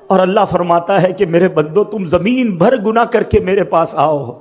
اور اللہ فرماتا ہے کہ میرے بندو تم زمین بھر گناہ کر کے میرے پاس آؤ،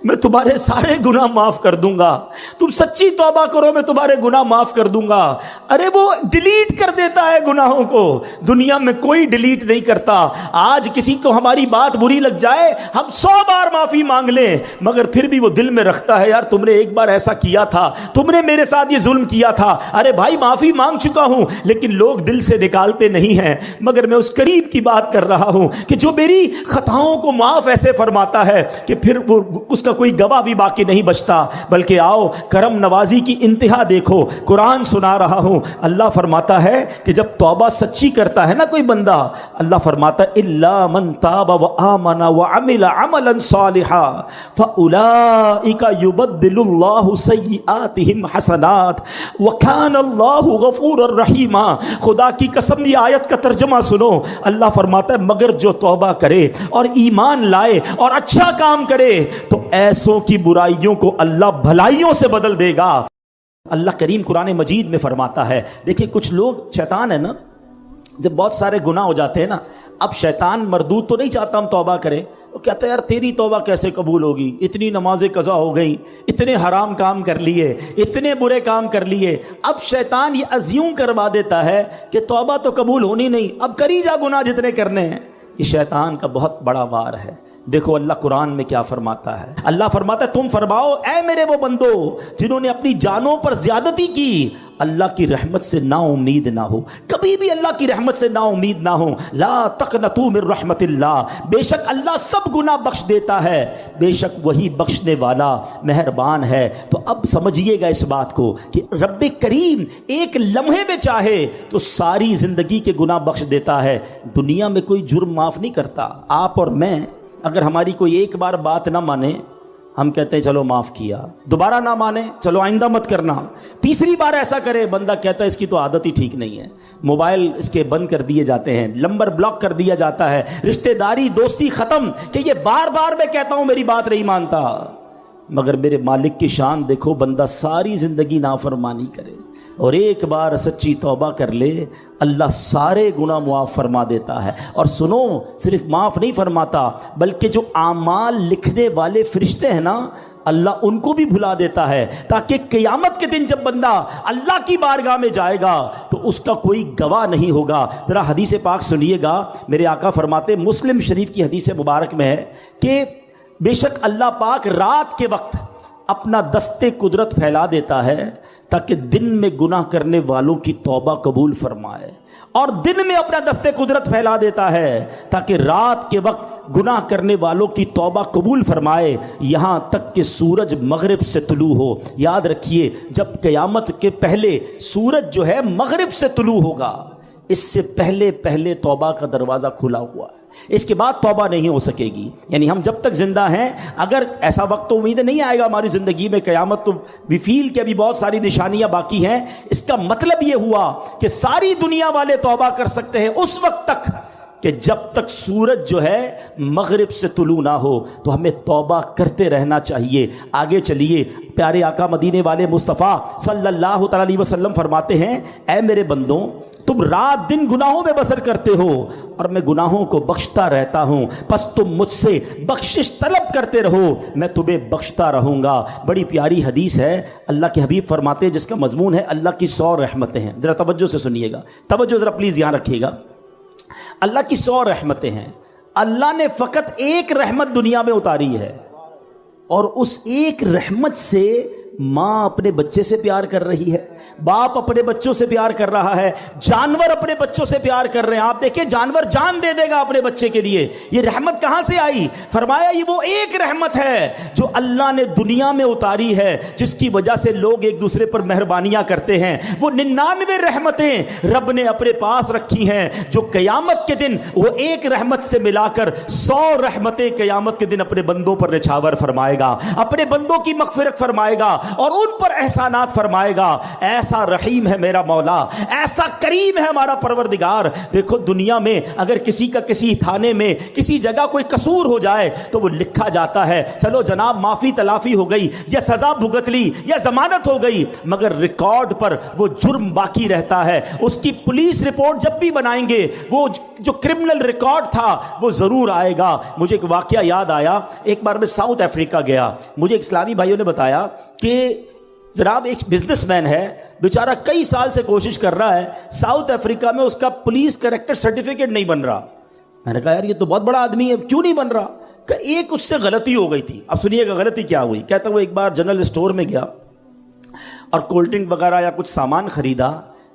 میں تمہارے سارے گناہ معاف کر دوں گا، تم سچی توبہ کرو میں تمہارے گناہ معاف کر دوں گا۔ ارے وہ ڈیلیٹ کر دیتا ہے گناہوں کو، دنیا میں کوئی ڈیلیٹ نہیں کرتا۔ آج کسی کو ہماری بات بری لگ جائے، ہم 100 بار معافی مانگ لیں، مگر پھر بھی وہ دل میں رکھتا ہے، یار تم نے ایک بار ایسا کیا تھا، تم نے میرے ساتھ یہ ظلم کیا تھا۔ ارے بھائی معافی مانگ چکا ہوں، لیکن لوگ دل سے نکالتے نہیں ہیں۔ مگر میں اس قریب کی بات کر رہا ہوں کہ جو میری خطاؤں کو معاف ایسے فرماتا ہے کہ پھر وہ اس کا کوئی گواہ بھی باقی نہیں بچتا۔ بلکہ آؤ کرم نوازی کی انتہا دیکھو، قرآن سنا رہا ہوں، اللہ فرماتا ہے کہ جب توبہ سچی کرتا ہے نا کوئی بندہ، اللہ فرماتا ہے الا من تاب وآمن وعمل عملا صالحا فاولئک یبدل اللہ سیئاتہم حسنات وکان اللہ غفورا رحیما۔ خدا کی قسم یہ آیت کا ترجمہ سنو، اللہ فرماتا ہے مگر جو توبہ کرے اور ایمان لائے اور اچھا کام کرے تو ایسوں کی برائیوں کو اللہ بھلائیوں سے بدل دے گا۔ اللہ کریم قرآن مجید میں فرماتا ہے، دیکھیں کچھ لوگ، شیطان ہے نا، جب بہت سارے گناہ ہو جاتے ہیں نا، اب شیطان مردود تو نہیں چاہتا ہم توبہ کریں، وہ کہتا ہے یار تیری توبہ کیسے قبول ہوگی، اتنی نمازیں قضا ہو گئیں، اتنے حرام کام کر لیے، اتنے برے کام کر لیے۔ اب شیطان یہ ازیوم کروا دیتا ہے کہ توبہ تو قبول ہونی نہیں، اب کری جا گناہ جتنے کرنے ہیں۔ یہ شیطان کا بہت بڑا وار ہے۔ دیکھو اللہ قرآن میں کیا فرماتا ہے، اللہ فرماتا ہے تم فرماؤ اے میرے وہ بندو جنہوں نے اپنی جانوں پر زیادتی کی، اللہ کی رحمت سے نا امید نہ ہو، کبھی بھی اللہ کی رحمت سے نا امید نہ ہو۔ لا تقنطوا من رحمت اللہ، بے شک اللہ سب گناہ بخش دیتا ہے، بے شک وہی بخشنے والا مہربان ہے۔ تو اب سمجھیے گا اس بات کو کہ رب کریم ایک لمحے میں چاہے تو ساری زندگی کے گناہ بخش دیتا ہے۔ دنیا میں کوئی جرم معاف نہیں کرتا۔ آپ اور میں اگر ہماری کوئی ایک بار بات نہ مانے، ہم کہتے ہیں چلو معاف کیا، دوبارہ نہ مانے چلو آئندہ مت کرنا، تیسری بار ایسا کرے بندہ کہتا ہے اس کی تو عادت ہی ٹھیک نہیں ہے، موبائل اس کے بند کر دیے جاتے ہیں، نمبر بلاک کر دیا جاتا ہے، رشتہ داری دوستی ختم کہ یہ بار بار میں کہتا ہوں میری بات نہیں مانتا۔ مگر میرے مالک کی شان دیکھو، بندہ ساری زندگی نافرمانی کرے اور ایک بار سچی توبہ کر لے، اللہ سارے گناہ معاف فرما دیتا ہے۔ اور سنو، صرف معاف نہیں فرماتا بلکہ جو اعمال لکھنے والے فرشتے ہیں نا، اللہ ان کو بھی بھلا دیتا ہے، تاکہ قیامت کے دن جب بندہ اللہ کی بارگاہ میں جائے گا تو اس کا کوئی گواہ نہیں ہوگا۔ ذرا حدیث پاک سنیے گا، میرے آقا فرماتے، مسلم شریف کی حدیث مبارک میں ہے کہ بے شک اللہ پاک رات کے وقت اپنا دستے قدرت پھیلا دیتا ہے تاکہ دن میں گناہ کرنے والوں کی توبہ قبول فرمائے، اور دن میں اپنا دستے قدرت پھیلا دیتا ہے تاکہ رات کے وقت گناہ کرنے والوں کی توبہ قبول فرمائے، یہاں تک کہ سورج مغرب سے طلوع ہو۔ یاد رکھیے، جب قیامت کے پہلے سورج جو ہے مغرب سے طلوع ہوگا، اس سے پہلے پہلے توبہ کا دروازہ کھلا ہوا ہے، اس کے بعد توبہ نہیں ہو سکے گی۔ یعنی ہم جب تک زندہ ہیں، اگر ایسا وقت تو امید نہیں آئے گا ہماری زندگی میں، قیامت تو وی فیل کہ ابھی بہت ساری نشانیاں باقی ہیں، اس کا مطلب یہ ہوا کہ ساری دنیا والے توبہ کر سکتے ہیں اس وقت تک کہ جب تک سورج جو ہے مغرب سے طلوع نہ ہو۔ تو ہمیں توبہ کرتے رہنا چاہیے۔ آگے چلیے، پیارے آقا مدینے والے مصطفیٰ صلی اللہ تعالی علیہ وسلم فرماتے ہیں، اے میرے بندوں تم رات دن گناہوں میں بسر کرتے ہو اور میں گناہوں کو بخشتا رہتا ہوں، پس تم مجھ سے بخشش طلب کرتے رہو، میں تمہیں بخشتا رہوں گا۔ بڑی پیاری حدیث ہے، اللہ کے حبیب فرماتے ہیں جس کا مضمون ہے اللہ کی 100 رحمتیں ہیں۔ ذرا توجہ سے سنیے گا، توجہ ذرا پلیز یہاں رکھیے گا۔ اللہ کی 100 رحمتیں ہیں، اللہ نے فقط ایک رحمت دنیا میں اتاری ہے، اور اس ایک رحمت سے ماں اپنے بچے سے پیار کر رہی ہے، باپ اپنے بچوں سے پیار کر رہا ہے، جانور اپنے بچوں سے پیار کر رہے ہیں۔ آپ دیکھیں جانور جان دے دے گا اپنے بچے کے لیے۔ یہ رحمت کہاں سے آئی؟ فرمایا یہ وہ ایک رحمت ہے جو اللہ نے دنیا میں اتاری ہے، جس کی وجہ سے لوگ ایک دوسرے پر مہربانیاں کرتے ہیں۔ وہ 99 رحمتیں رب نے اپنے پاس رکھی ہیں جو قیامت کے دن وہ ایک رحمت سے ملا کر 100 رحمتیں قیامت کے دن اپنے بندوں پر نچھاور فرمائے گا، اپنے بندوں کی مغفرت فرمائے گا اور ان پر احسانات فرمائے گا۔ اے ایسا رحیم ہے میرا مولا, ایسا کریم ہے ہمارا پروردگار. دیکھو دنیا میں اگر کسی کا کسی تھانے میں کسی جگہ کوئی قصور ہو جائے تو وہ لکھا جاتا ہے, چلو جناب معافی تلافی ہو گئی یا سزا بھگت لی یا ضمانت ہو گئی, مگر ریکارڈ پر وہ جرم باقی رہتا ہے. اس کی پولیس رپورٹ جب بھی بنائیں گے وہ جو کرمنل ریکارڈ تھا وہ ضرور آئے گا. مجھے ایک واقعہ یاد آیا, ایک بار میں ساؤتھ افریقہ گیا. مجھے ایک اسلامی بھائیوں نے بتایا کہ جناب ایک بزنس مین ہے, بیچارہ کئی سال سے کوشش کر رہا ہے, ساؤتھ افریقہ میں اس کا پولیس کریکٹر سرٹیفکیٹ نہیں بن رہا. میں نے کہا یار یہ تو بہت بڑا آدمی ہے, کیوں نہیں بن رہا؟ کہ ایک اس سے غلطی ہو گئی تھی. اب سنیے گا غلطی کیا ہوئی. کہتا وہ ایک بار جنرل اسٹور میں گیا اور کولڈ ڈرنک وغیرہ یا کچھ سامان خریدا.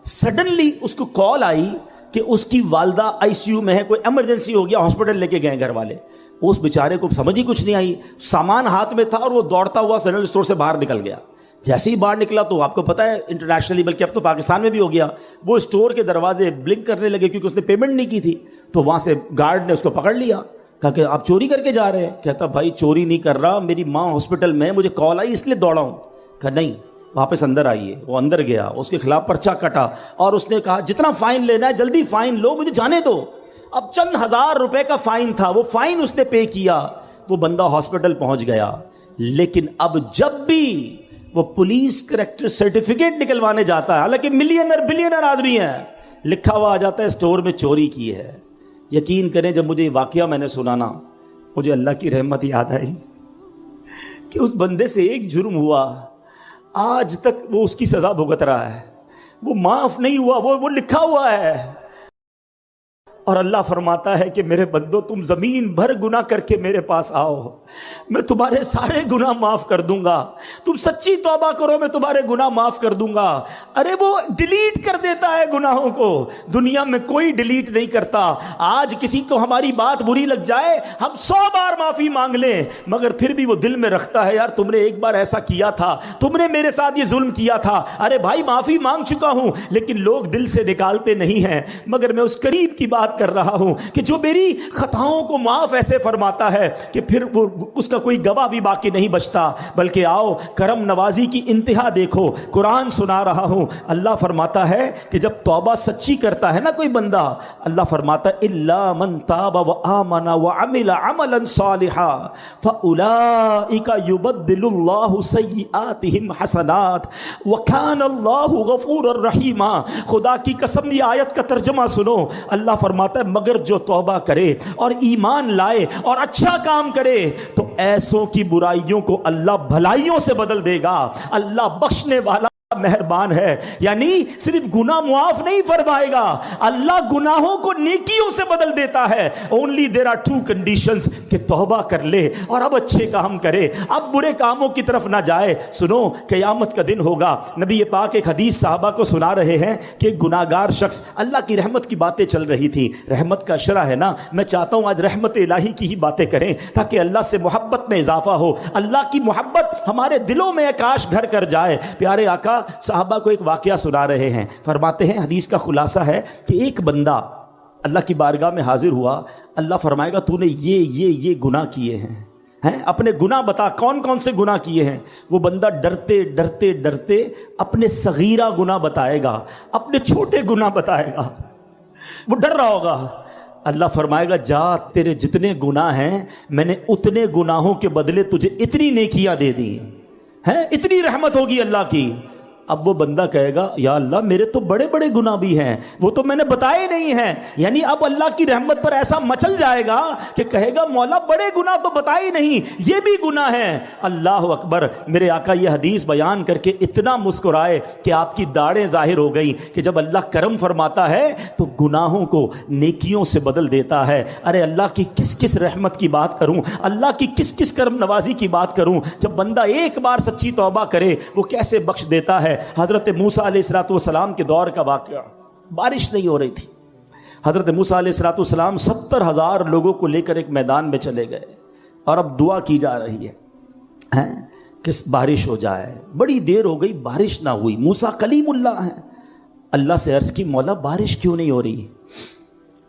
سڈنلی اس کو کال آئی کہ اس کی والدہ آئی سی یو میں ہے, کوئی ایمرجنسی ہو گیا, ہاسپٹل لے کے گئے گھر والے. اس بیچارے کو سمجھ ہی کچھ نہیں آئی, سامان ہاتھ میں تھا اور وہ دوڑتا ہوا جنرل اسٹور سے باہر نکل گیا. جیسے ہی باہر نکلا تو آپ کو پتا ہے انٹرنیشنلی بلکہ اب تو پاکستان میں بھی ہو گیا, وہ اسٹور کے دروازے بلنک کرنے لگے کیونکہ اس نے پیمنٹ نہیں کی تھی. تو وہاں سے گارڈ نے اس کو پکڑ لیا, کہا کہ آپ چوری کر کے جا رہے ہیں. کہتا بھائی چوری نہیں کر رہا, میری ماں ہاسپٹل میں, مجھے کال آئی اس لیے دوڑا ہوں. کہا نہیں واپس اندر آئیے. وہ اندر گیا, اس کے خلاف پرچہ کٹا اور اس نے کہا جتنا فائن لینا ہے جلدی فائن لو, مجھے جانے دو. اب چند ہزار روپے کا فائن تھا, وہ فائن اس نے پے کیا, وہ بندہ ہاسپٹل پہنچ گیا. لیکن اب جب بھی وہ پولیس کریکٹر سرٹیفکیٹ نکلوانے جاتا ہے, حالانکہ ملینر بلینر آدمی ہے, لکھا ہوا آ جاتا ہے اسٹور میں چوری کی ہے. یقین کریں جب مجھے یہ واقعہ میں نے سنانا, مجھے اللہ کی رحمت یاد آئی کہ اس بندے سے ایک جرم ہوا, آج تک وہ اس کی سزا بھگت رہا ہے, وہ معاف نہیں ہوا, وہ لکھا ہوا ہے. اور اللہ فرماتا ہے کہ میرے بندو تم زمین بھر گناہ کر کے میرے پاس آؤ, میں تمہارے سارے گناہ معاف کر دوں گا. تم سچی توبہ کرو, میں تمہارے گناہ معاف کر دوں گا. ارے وہ ڈیلیٹ کر دیتا ہے گناہوں کو, دنیا میں کوئی ڈیلیٹ نہیں کرتا. آج کسی کو ہماری بات بری لگ جائے, ہم 100 بار معافی مانگ لیں, مگر پھر بھی وہ دل میں رکھتا ہے یار تم نے ایک بار ایسا کیا تھا, تم نے میرے ساتھ یہ ظلم کیا تھا. ارے بھائی معافی مانگ چکا ہوں, لیکن لوگ دل سے نکالتے نہیں ہیں. مگر میں اس قریب کی بات کر رہا ہوں کہ جو میری خطاؤں کو معاف ایسے فرماتا ہے کہ پھر وہ اس کا کوئی گواہ بھی باقی نہیں بچتا. بلکہ آؤ کرم نوازی کی انتہا دیکھو, قرآن سنا رہا ہوں. اللہ فرماتا ہے کہ جب توبہ سچی کرتا ہے نا کوئی بندہ, اللہ فرماتا ہے الا من تاب وآمن وعمل عملا صالحا فاولئک یبدل اللہ سیئاتہم حسنات وکان اللہ غفورا رحیما. خدا کی قسم یہ آیت کا ترجمہ سنو. اللہ فرماتا ہے مگر جو توبہ کرے اور ایمان لائے اور اچھا کام کرے تو ایسوں کی برائیوں کو اللہ بھلائیوں سے بدل دے گا. اللہ بخشنے والا مہربان ہے. یعنی صرف گناہ معاف نہیں فرمائے گا, اللہ گناہوں کو نیکیوں سے بدل دیتا ہے. اونلی دیر آر 2 کنڈیشنز کہ توبہ کر لے اور اب اچھے کام کرے, اب برے کاموں کی طرف نہ جائے. سنو قیامت کا دن ہوگا, نبی پاک ایک حدیث صحابہ کو سنا رہے ہیں کہ ایک گناہگار شخص, اللہ کی رحمت کی باتیں چل رہی تھی, رحمت کا شرح ہے نا, میں چاہتا ہوں آج رحمت الہی کی ہی باتیں کریں تاکہ اللہ سے محبت میں اضافہ ہو, اللہ کی محبت ہمارے دلوں میں کاش گھر کر جائے. پیارے آقا صحابہ کو ایک واقعہ سنا رہے ہیں, فرماتے ہیں حدیث کا خلاصہ ہے کہ ایک بندہ اللہ کی بارگاہ میں حاضر ہوا. اللہ فرمائے گا تو نے یہ گناہ کیے ہیں, اپنے گناہ بتا, کون کون سے گناہ کیے ہیں. وہ بندہ ڈرتے ڈرتے ڈرتے اپنے صغیرہ گناہ بتائے گا, اپنے چھوٹے گناہ بتائے گا, وہ ڈر رہا ہوگا. اللہ فرمائے گا جا تیرے جتنے گناہ ہیں میں نے اتنے گناہوں کے بدلے تجھے اتنی نیکیاں دے دی ہیں, اتنی رحمت ہوگی اللہ کی. اب وہ بندہ کہے گا یا اللہ میرے تو بڑے بڑے گناہ بھی ہیں, وہ تو میں نے بتائے نہیں ہیں. یعنی اب اللہ کی رحمت پر ایسا مچل جائے گا کہ کہے گا مولا بڑے گناہ تو بتائے نہیں, یہ بھی گناہ ہیں. اللہ اکبر. میرے آقا یہ حدیث بیان کر کے اتنا مسکرائے کہ آپ کی داڑھیں ظاہر ہو گئی کہ جب اللہ کرم فرماتا ہے تو گناہوں کو نیکیوں سے بدل دیتا ہے. ارے اللہ کی کس کس رحمت کی بات کروں, اللہ کی کس کس کرم نوازی کی بات کروں. جب بندہ ایک بار سچی توبہ کرے وہ کیسے بخش دیتا ہے. حضرت موسیٰ علیہ السلام کے دور کا واقعہ, بارش نہیں ہو رہی تھی. حضرت موسیٰ علیہ السلام 70,000 لوگوں کو لے کر ایک میدان میں چلے گئے اور اب دعا کی جا رہی ہے کہ بارش ہو جائے. بڑی دیر ہو گئی, بارش نہ ہوئی. موسیٰ کلیم اللہ ہیں, اللہ سے عرض کی مولا بارش کیوں نہیں ہو رہی.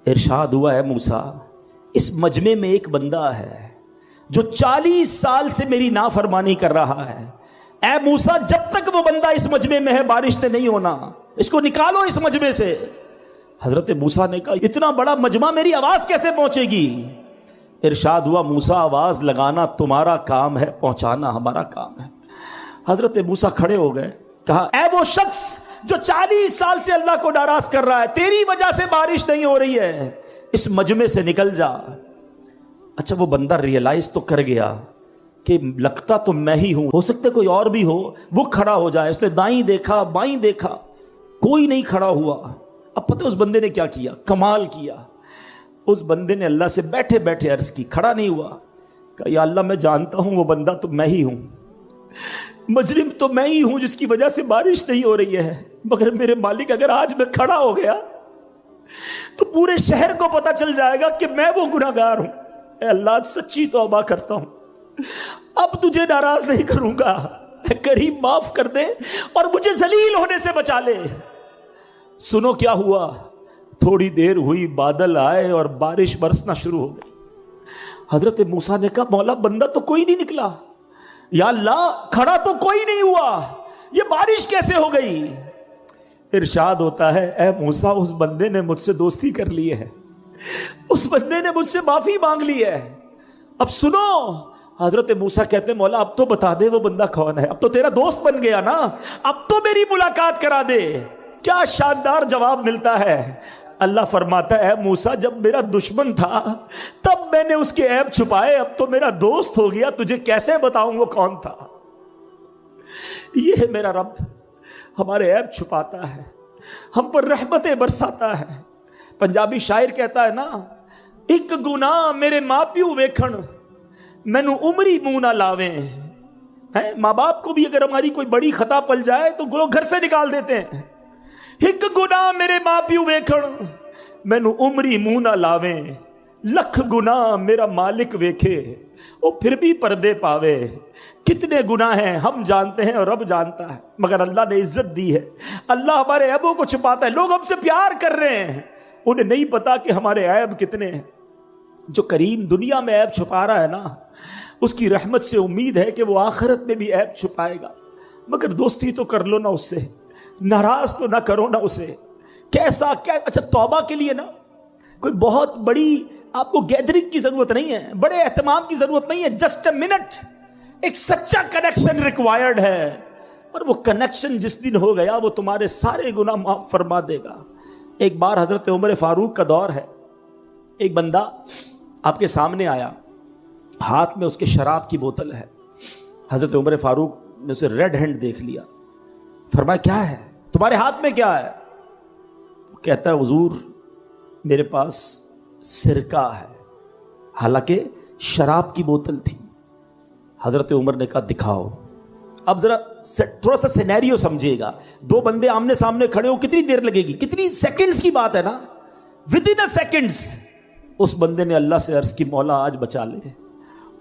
ارشاد ہوا ہے موسیٰ اس مجمع میں ایک بندہ ہے جو 40 سال سے میری نافرمانی کر رہا ہے, اے موسیٰ جب تک وہ بندہ اس مجمع میں ہے بارش نے نہیں ہونا، اس کو نکالو اس مجمع سے۔ حضرت موسیٰ نے کہا اتنا بڑا مجمع میری آواز کیسے پہنچے گی؟ ارشاد ہوا موسیٰ آواز لگانا تمہارا کام ہے، پہنچانا ہمارا کام ہے۔ حضرت موسیٰ کھڑے ہو گئے، کہا اے وہ شخص جو 40 سال سے اللہ کو ناراض کر رہا ہے، تیری وجہ سے بارش نہیں ہو رہی ہے، اس مجمع سے نکل جا۔ اچھا وہ بندہ ریئلائز تو کر گیا کہ لگتا تو میں ہی ہوں، ہو سکتا ہے کوئی اور بھی ہو، وہ کھڑا ہو جائے۔ اس نے دائیں دیکھا بائیں دیکھا، کوئی نہیں کھڑا ہوا۔ اب پتہ اس بندے نے کیا کیا؟ کمال کیا۔ اس بندے نے اللہ سے بیٹھے بیٹھے عرض کی، کھڑا نہیں ہوا، کہا یا اللہ میں جانتا ہوں وہ بندہ تو میں ہی ہوں، مجرم تو میں ہی ہوں جس کی وجہ سے بارش نہیں ہو رہی ہے، مگر میرے مالک اگر آج میں کھڑا ہو گیا تو پورے شہر کو پتہ چل جائے گا کہ میں وہ گناہ گار ہوں۔ اے اللہ سچی توبہ کرتا ہوں، اب تجھے ناراض نہیں کروں گا، اے کریم معاف کر دے اور مجھے ذلیل ہونے سے بچا لے۔ سنو کیا ہوا، تھوڑی دیر ہوئی بادل آئے اور بارش برسنا شروع ہو گئی۔ حضرت موسیٰ نے کہا مولا بندہ تو کوئی نہیں نکلا، یا اللہ کھڑا تو کوئی نہیں ہوا، یہ بارش کیسے ہو گئی؟ ارشاد ہوتا ہے اے موسیٰ اس بندے نے مجھ سے دوستی کر لی ہے، اس بندے نے مجھ سے معافی مانگ لی ہے۔ اب سنو، حضرت موسیٰ کہتے مولا اب تو بتا دے وہ بندہ کون ہے، اب تو تیرا دوست بن گیا نا، اب تو میری ملاقات کرا دے۔ کیا شاندار جواب ملتا ہے۔ اللہ فرماتا ہے موسیٰ جب میرا دشمن تھا تب میں نے اس کے عیب چھپائے، اب تو میرا دوست ہو گیا، تجھے کیسے بتاؤں وہ کون تھا۔ یہ ہے میرا رب، ہمارے عیب چھپاتا ہے، ہم پر رحمتیں برساتا ہے۔ پنجابی شاعر کہتا ہے نا، ایک گناہ میرے ماں پیو ویکھن مینو عمری منہ نہ لاویں۔ ماں باپ کو بھی اگر ہماری کوئی بڑی خطا پل جائے تو لوگ گھر سے نکال دیتے ہیں۔ ایک گناہ میرے ماں پیو ویکھن مینو عمری منہ نہ لاویں، لکھ گناہ میرا مالک ویکھے وہ پھر بھی پردے پاوے۔ کتنے گناہ ہیں ہم جانتے ہیں اور رب جانتا ہے، مگر اللہ نے عزت دی ہے، اللہ ہمارے عیبوں کو چھپاتا ہے۔ لوگ ہم سے پیار کر رہے ہیں، انہیں نہیں پتا کہ ہمارے عیب کتنے ہیں۔ جو کریم دنیا میں عیب چھپا رہا ہے نا، اس کی رحمت سے امید ہے کہ وہ آخرت میں بھی عیب چھپائے گا۔ مگر دوستی تو کر لو نا اس سے، ناراض تو نہ کرو نا اسے۔ کیسا کیا اچھا توبہ کے لیے نا کوئی بہت بڑی آپ کو گیدرنگ کی ضرورت نہیں ہے، بڑے اہتمام کی ضرورت نہیں ہے، جسٹ اے منٹ، ایک سچا کنیکشن ریکوائرڈ ہے، اور وہ کنیکشن جس دن ہو گیا وہ تمہارے سارے گناہ معاف فرما دے گا۔ ایک بار حضرت عمر فاروق کا دور ہے، ایک بندہ آپ کے سامنے آیا، ہاتھ میں اس کے شراب کی بوتل ہے۔ حضرت عمر فاروق نے اسے ریڈ ہینڈ دیکھ لیا، فرمایا کیا ہے تمہارے ہاتھ میں، کیا ہے؟ کہتا ہے حضور میرے پاس سرکہ ہے، حالانکہ شراب کی بوتل تھی۔ حضرت عمر نے کہا دکھاؤ۔ اب ذرا تھوڑا سا سینیریو سمجھیے گا، دو بندے آمنے سامنے کھڑے ہو، کتنی دیر لگے گی؟ کتنی سیکنڈز کی بات ہے نا، ود ان سیکنڈز اس بندے نے اللہ سے عرض کی مولا آج بچا لے،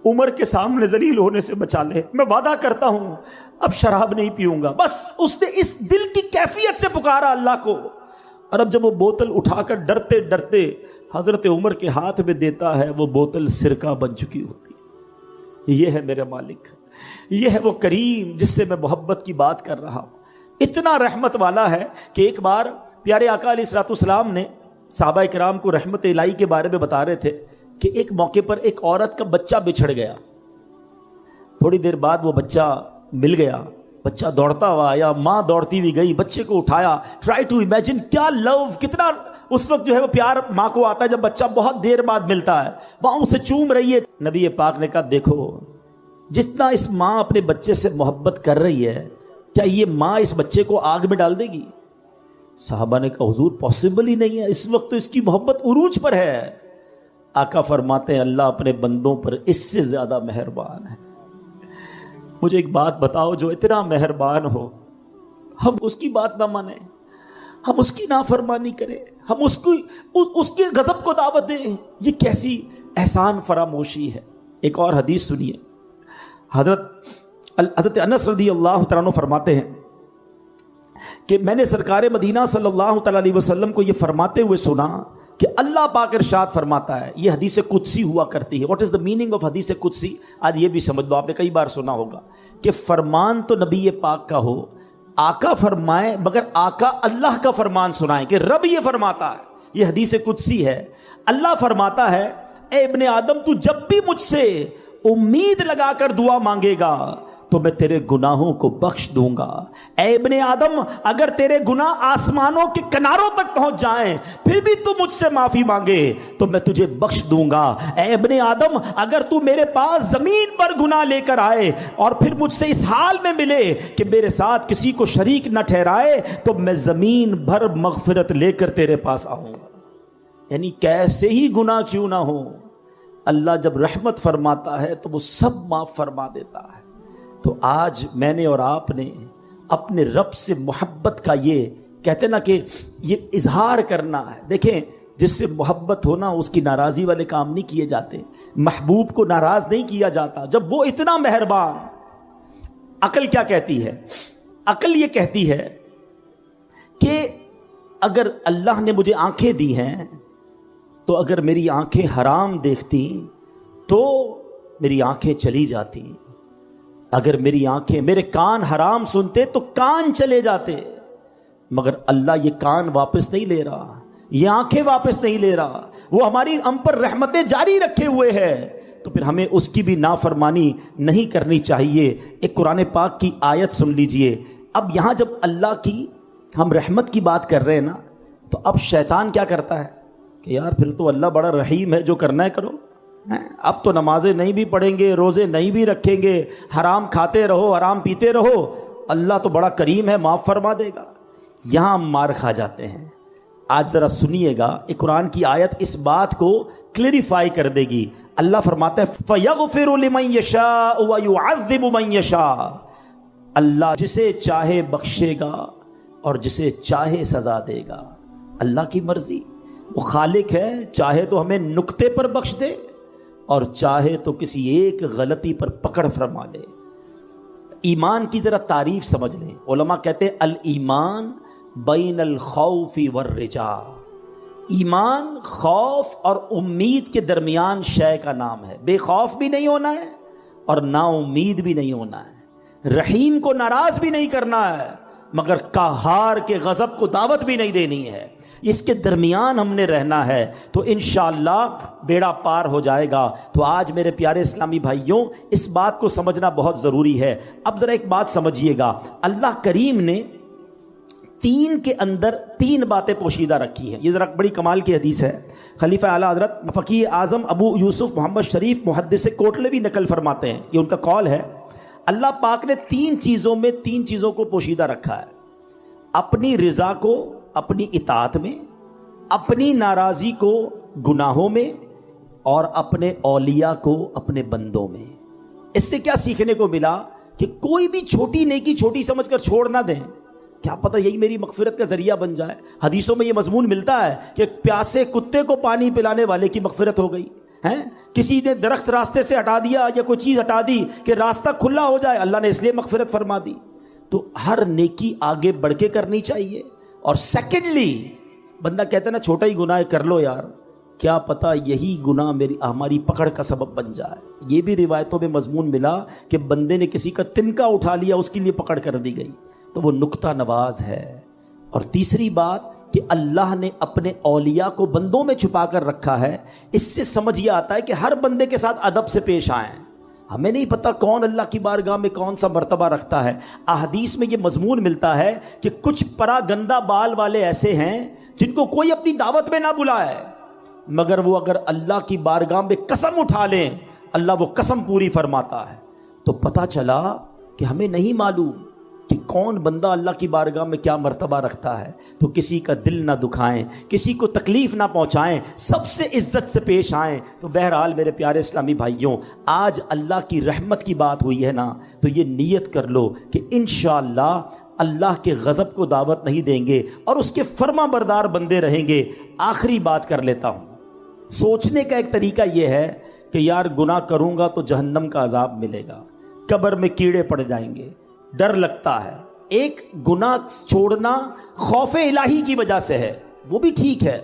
عمر کے سامنے ذلیل ہونے سے بچا لے، میں وعدہ کرتا ہوں اب شراب نہیں پیوں گا۔ بس اس نے اس دل کی کیفیت سے پکارا اللہ کو، اور اب جب وہ بوتل اٹھا کر ڈرتے ڈرتے حضرت عمر کے ہاتھ میں دیتا ہے، وہ بوتل سرکہ بن چکی ہوتی۔ یہ ہے میرے مالک، یہ ہے وہ کریم جس سے میں محبت کی بات کر رہا ہوں۔ اتنا رحمت والا ہے کہ ایک بار پیارے آقا علیہ الصلوۃ والسلام نے صحابہ کرام کو رحمت الہی کے بارے میں بتا رہے تھے کہ ایک موقع پر ایک عورت کا بچہ بچھڑ گیا، تھوڑی دیر بعد وہ بچہ مل گیا، بچہ دوڑتا ہوا آیا، ماں دوڑتی ہوئی گئی، بچے کو اٹھایا۔ ٹرائی ٹو امیجن کیا لو، کتنا اس وقت جو ہے وہ پیار ماں کو آتا ہے جب بچہ بہت دیر بعد ملتا ہے، ماں اسے چوم رہی ہے۔ نبی پاک نے کہا دیکھو جتنا اس ماں اپنے بچے سے محبت کر رہی ہے، کیا یہ ماں اس بچے کو آگ میں ڈال دے گی؟ صحابہ نے کہا حضور پاسبل ہی نہیں ہے، اس وقت تو اس کی محبت عروج پر ہے۔ آقا فرماتے ہیں اللہ اپنے بندوں پر اس سے زیادہ مہربان ہے۔ مجھے ایک بات بتاؤ، جو اتنا مہربان ہو ہم اس کی بات نہ مانیں، ہم اس کی نافرمانی کریں، ہم اس کے غضب کو دعوت دیں، یہ کیسی احسان فراموشی ہے۔ ایک اور حدیث سنیے، حضرت انس رضی اللہ تعالیٰ عنہ فرماتے ہیں کہ میں نے سرکار مدینہ صلی اللہ تعالیٰ علیہ وسلم کو یہ فرماتے ہوئے سنا کہ اللہ پاک ارشاد فرماتا ہے، یہ حدیث قدسی ہوا کرتی ہے. What is the meaning of حدیث قدسی؟ آج یہ بھی سمجھ لو، آپ نے کئی بار سنا ہوگا کہ فرمان تو نبی پاک کا ہو، آقا فرمائے، مگر آقا اللہ کا فرمان سنائیں کہ رب یہ فرماتا ہے. یہ حدیث قدسی ہے. اللہ فرماتا ہے، اے ابن آدم تو جب بھی مجھ سے امید لگا کر دعا مانگے گا تو میں تیرے گناہوں کو بخش دوں گا. اے ابن آدم اگر تیرے گناہ آسمانوں کے کناروں تک پہنچ جائیں پھر بھی تو مجھ سے معافی مانگے تو میں تجھے بخش دوں گا. اے ابن آدم اگر تو میرے پاس زمین پر گناہ لے کر آئے اور پھر مجھ سے اس حال میں ملے کہ میرے ساتھ کسی کو شریک نہ ٹھہرائے تو میں زمین بھر مغفرت لے کر تیرے پاس آؤں گا. یعنی کیسے ہی گناہ کیوں نہ ہو، اللہ جب رحمت فرماتا ہے تو وہ سب معاف فرما دیتا ہے. تو آج میں نے اور آپ نے اپنے رب سے محبت کا یہ کہتے نا کہ یہ اظہار کرنا ہے. دیکھیں جس سے محبت ہونا اس کی ناراضی والے کام نہیں کیے جاتے، محبوب کو ناراض نہیں کیا جاتا جب وہ اتنا مہربان. عقل کیا کہتی ہے؟ عقل یہ کہتی ہے کہ اگر اللہ نے مجھے آنکھیں دی ہیں تو اگر میری آنکھیں حرام دیکھتی تو میری آنکھیں چلی جاتی، اگر میری آنکھیں، میرے کان حرام سنتے تو کان چلے جاتے، مگر اللہ یہ کان واپس نہیں لے رہا، یہ آنکھیں واپس نہیں لے رہا، وہ ہماری ہم پر رحمتیں جاری رکھے ہوئے ہے. تو پھر ہمیں اس کی بھی نافرمانی نہیں کرنی چاہیے. ایک قرآن پاک کی آیت سن لیجئے. اب یہاں جب اللہ کی ہم رحمت کی بات کر رہے ہیں نا، تو اب شیطان کیا کرتا ہے کہ یار پھر تو اللہ بڑا رحیم ہے، جو کرنا ہے کرو، اب تو نمازیں نہیں بھی پڑھیں گے، روزے نہیں بھی رکھیں گے، حرام کھاتے رہو، حرام پیتے رہو، اللہ تو بڑا کریم ہے، معاف فرما دے گا. یہاں ہم مار کھا جاتے ہیں. آج ذرا سنیے گا، ایک قرآن کی آیت اس بات کو کلیریفائی کر دے گی. اللہ فرماتا ہے فَيَغْفِرُ لِمَن يَشَاءُ وَيُعَذِّبُ مَن يَشَاءُ. اللہ جسے چاہے بخشے گا اور جسے چاہے سزا دے گا. اللہ کی مرضی، وہ خالق ہے، چاہے تو ہمیں نقطے پر بخش دے اور چاہے تو کسی ایک غلطی پر پکڑ فرما لے. ایمان کی ذرا تعریف سمجھ لیں. علماء کہتے ہیں الایمان بین الخوف والرجاء. ایمان خوف اور امید کے درمیان شے کا نام ہے. بے خوف بھی نہیں ہونا ہے اور نا امید بھی نہیں ہونا ہے. رحیم کو ناراض بھی نہیں کرنا ہے مگر قہار کے غضب کو دعوت بھی نہیں دینی ہے. اس کے درمیان ہم نے رہنا ہے تو انشاءاللہ بیڑا پار ہو جائے گا. تو آج میرے پیارے اسلامی بھائیوں اس بات کو سمجھنا بہت ضروری ہے. اب ذرا ایک بات سمجھیے گا، اللہ کریم نے تین کے اندر تین باتیں پوشیدہ رکھی ہیں. یہ ذرا بڑی کمال کی حدیث ہے. خلیفہ اعلیٰ حضرت فقیہ اعظم ابو یوسف محمد شریف محدث کوٹلوی نقل فرماتے ہیں، یہ ان کا قول ہے، اللہ پاک نے تین چیزوں کو پوشیدہ رکھا ہے: اپنی رضا کو اپنی اطاعت میں، اپنی ناراضی کو گناہوں میں، اور اپنے اولیاء کو اپنے بندوں میں. اس سے کیا سیکھنے کو ملا کہ کوئی بھی چھوٹی نیکی چھوٹی سمجھ کر چھوڑ نہ دیں، کیا پتہ یہی میری مغفرت کا ذریعہ بن جائے. حدیثوں میں یہ مضمون ملتا ہے کہ پیاسے کتے کو پانی پلانے والے کی مغفرت ہو گئی ہے. کسی نے درخت راستے سے ہٹا دیا یا کوئی چیز ہٹا دی کہ راستہ کھلا ہو جائے، اللہ نے اس لیے مغفرت فرما دی. تو ہر نیکی آگے بڑھ کے کرنی چاہیے. اور سیکنڈلی بندہ کہتا ہے نا چھوٹا ہی گناہ کر لو یار، کیا پتہ یہی گناہ ہماری پکڑ کا سبب بن جائے. یہ بھی روایتوں میں مضمون ملا کہ بندے نے کسی کا تنکا اٹھا لیا، اس کے لیے پکڑ کر دی گئی، تو وہ نقطہ نواز ہے. اور تیسری بات کہ اللہ نے اپنے اولیاء کو بندوں میں چھپا کر رکھا ہے. اس سے سمجھ یہ آتا ہے کہ ہر بندے کے ساتھ ادب سے پیش آئیں. ہمیں نہیں پتہ کون اللہ کی بارگاہ میں کون سا مرتبہ رکھتا ہے. احادیث میں یہ مضمون ملتا ہے کہ کچھ پرا گندہ بال والے ایسے ہیں جن کو کوئی اپنی دعوت میں نہ بلائے، مگر وہ اگر اللہ کی بارگاہ میں قسم اٹھا لیں اللہ وہ قسم پوری فرماتا ہے. تو پتہ چلا کہ ہمیں نہیں معلوم کہ کون بندہ اللہ کی بارگاہ میں کیا مرتبہ رکھتا ہے. تو کسی کا دل نہ دکھائیں، کسی کو تکلیف نہ پہنچائیں، سب سے عزت سے پیش آئیں. تو بہرحال میرے پیارے اسلامی بھائیوں، آج اللہ کی رحمت کی بات ہوئی ہے نا، تو یہ نیت کر لو کہ انشاءاللہ اللہ کے غضب کو دعوت نہیں دیں گے اور اس کے فرما بردار بندے رہیں گے. آخری بات کر لیتا ہوں. سوچنے کا ایک طریقہ یہ ہے کہ یار گناہ کروں گا تو جہنم کا عذاب ملے گا، قبر میں کیڑے پڑ جائیں گے، ڈر لگتا ہے. ایک گناہ چھوڑنا خوف الہی کی وجہ سے ہے، وہ بھی ٹھیک ہے،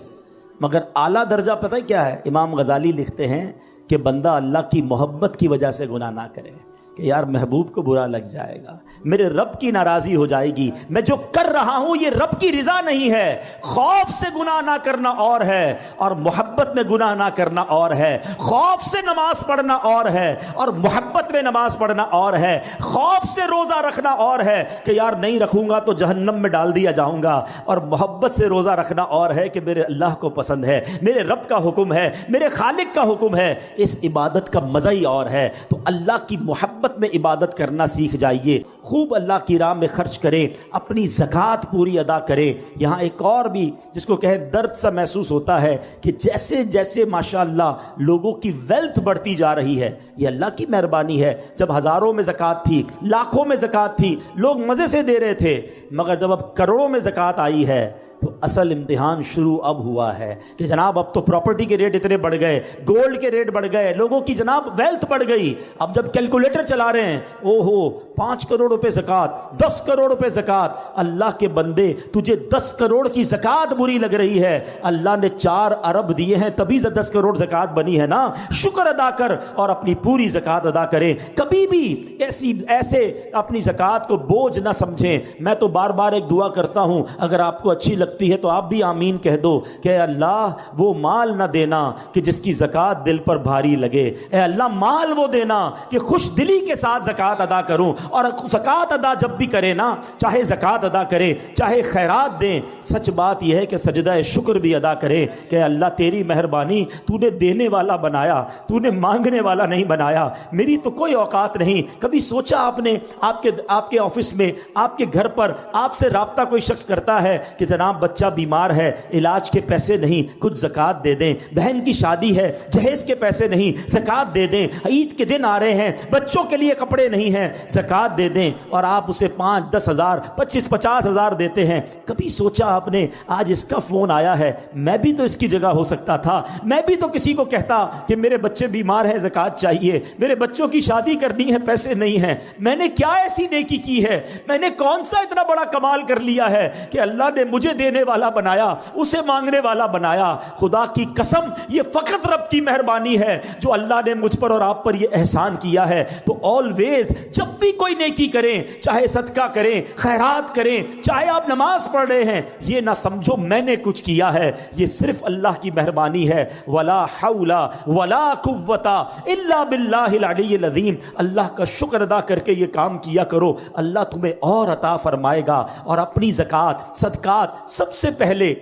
مگر اعلیٰ درجہ پتہ ہے کیا ہے؟ امام غزالی لکھتے ہیں کہ بندہ اللہ کی محبت کی وجہ سے گناہ نہ کرے کہ یار محبوب کو برا لگ جائے گا، میرے رب کی ناراضی ہو جائے گی، میں جو کر رہا ہوں یہ رب کی رضا نہیں ہے۔ خوف سے گناہ نہ کرنا اور ہے اور محبت میں گناہ نہ کرنا اور ہے۔ خوف سے نماز پڑھنا اور ہے اور محبت میں نماز پڑھنا اور ہے۔ خوف سے روزہ رکھنا اور ہے کہ یار نہیں رکھوں گا تو جہنم میں ڈال دیا جاؤں گا، اور محبت سے روزہ رکھنا اور ہے کہ میرے اللہ کو پسند ہے، میرے رب کا حکم ہے، میرے خالق کا حکم ہے، اس عبادت کا مزہ ہی اور ہے۔ تو اللہ کی محبت میں عبادت کرنا سیکھ جائیے، خوب اللہ کی راہ میں خرچ کریں، اپنی زکوٰۃ پوری ادا کریں۔ یہاں ایک اور بھی جس کو کہے درد سا محسوس ہوتا ہے کہ جیسے جیسے ماشاءاللہ لوگوں کی ویلتھ بڑھتی جا رہی ہے، یہ اللہ کی مہربانی ہے۔ جب ہزاروں میں زکوٰۃ تھی، لاکھوں میں زکوٰۃ تھی، لوگ مزے سے دے رہے تھے، مگر جب اب کروڑوں میں زکوٰۃ آئی ہے تو اصل امتحان شروع اب ہوا ہے کہ جناب اب تو پراپرٹی کے ریٹ اتنے بڑھ گئے، گولڈ کے ریٹ بڑھ گئے، لوگوں کی جناب ویلتھ بڑھ گئی۔ اب جب کیلکولیٹر چلا رہے ہیں، او ہو 5 کروڑ روپے زکوٰۃ، 10 کروڑ روپے زکوٰۃ۔ اللہ کے بندے تجھے 10 کروڑ کی زکوٰۃ بری لگ رہی ہے، اللہ نے 4 ارب دیے ہیں تبھی 10 کروڑ زکوٰۃ بنی ہے نا، شکر ادا کر اور اپنی پوری زکوٰۃ ادا کریں۔ کبھی بھی ایسے اپنی زکوٰۃ کو بوجھ نہ سمجھیں۔ میں تو بار بار ایک دعا کرتا ہوں، اگر آپ کو اچھی لگتی ہے تو آپ بھی آمین کہہ دو کہ اے اللہ وہ مال نہ دینا کہ جس کی زکوٰۃ دل پر بھاری لگے، اے اللہ مال وہ دینا کہ خوش دلی کے ساتھ زکوٰۃ ادا کروں۔ اور زکوٰۃ ادا جب بھی کرے نا، چاہے زکوٰۃ ادا کرے چاہے خیرات دیں، سچ بات یہ ہے کہ سجدہ شکر بھی ادا کرے کہ اے اللہ تیری مہربانی، تو نے دینے والا بنایا، تو نے مانگنے والا نہیں بنایا، میری تو کوئی اوقات نہیں۔ کبھی سوچا آپ نے آپ کے آفس میں، آپ کے گھر پر آپ سے رابطہ کوئی شخص کرتا ہے کہ جناب بچہ بیمار ہے، علاج کے پیسے نہیں، کچھ زکوٰۃ دے دیں، بہن کی شادی ہے، جہیز کے پیسے نہیں، زکوٰۃ دے دیں، عید کے دن آ رہے ہیں، بچوں کے لیے کپڑے نہیں ہیں، زکوٰۃ دے دیں، اور آپ اسے 5-10 ہزار 25-50 ہزار دیتے ہیں۔ کبھی سوچا آپ نے آج اس کا فون آیا ہے، میں بھی تو اس کی جگہ ہو سکتا تھا، میں بھی تو کسی کو کہتا کہ میرے بچے بیمار ہیں، زکوٰۃ چاہیے، میرے بچوں کی شادی کرنی ہے، پیسے نہیں ہیں۔ میں نے کیا ایسی نیکی کی ہے، میں نے کون سا اتنا بڑا کمال کر لیا ہے کہ اللہ نے مجھے دینے والا بنایا، اسے مانگنے والا بنایا۔ خدا کی قسم یہ فقط رب کی مہربانی ہے جو اللہ نے مجھ پر اور آپ پر یہ احسان کیا ہے۔ تو آلویز جب بھی کوئی نیکی کریں، چاہے صدقہ کریں، خیرات کریں، چاہے آپ نماز پڑھ رہے ہیں، یہ نہ سمجھو میں نے کچھ کیا ہے، یہ صرف اللہ کی مہربانی ہے۔ ولا حول ولا قوت الا باللہ العلی العظیم۔ اللہ کا شکر ادا کر کے یہ کام کیا کرو، اللہ تمہیں اور عطا فرمائے گا۔ اور اپنی زکوٰۃ صدقات سب سے پہلے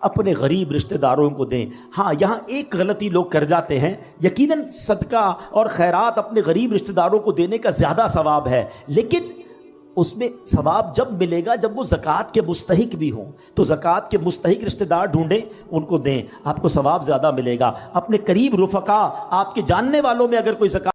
اپنے غریب رشتہ داروں کو دیں۔ ہاں یہاں ایک غلطی لوگ کر جاتے ہیں، یقیناً صدقہ اور خیرات اپنے غریب رشتہ داروں کو دینے کا زیادہ ثواب ہے، لیکن اس میں ثواب جب ملے گا جب وہ زکوٰۃ کے مستحق بھی ہوں۔ تو زکوٰۃ کے مستحق رشتہ دار ڈھونڈیں، ان کو دیں، آپ کو ثواب زیادہ ملے گا۔ اپنے قریب رفقا، آپ کے جاننے والوں میں اگر کوئی زکوٰۃ